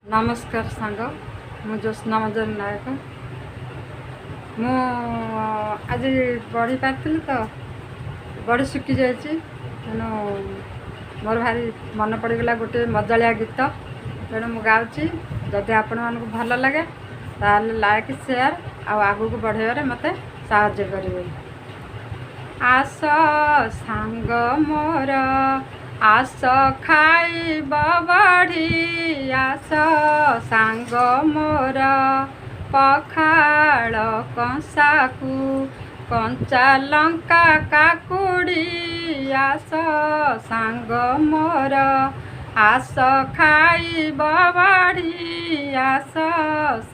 नमस्कार सांग मु ज्योत्ना मजर नायक मु आज बड़ी पारी तो बड़ी सुखी जाइए तेणु मोर भारी मन पड़गला गोटे मजालिया गीत तेणु मु गाँची जदि आपण मानक भल लगे ताल लाइक शेयर आगू को बढ़ाइबार मत साहाय्य करेंगे। आस सांग मोर आस खाइब बड़ी आस सांग मोर पखाड़ कंसाकू कंचा लंका काकुड़ी आस सांग मोर आस खाइब बड़ी आस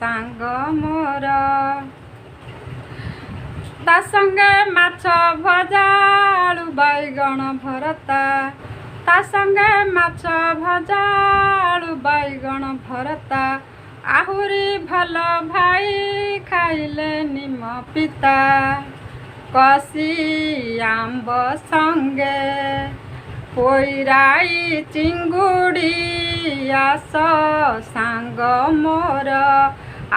सांग मोर ता संगे माछ भजा आलू बैगण भरता ता संगे माछ भजा आलू बैगण भरता आहुरी भल भाई खाइले निम पिता कसी आंब संगे पोईराई चिंगुड़ी आस सांग मोर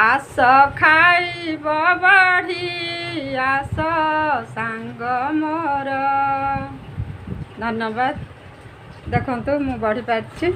आस खाइब बड़ी आस सांग मोर। धन्यवाद। देखो मु बढ़ी पार्टी।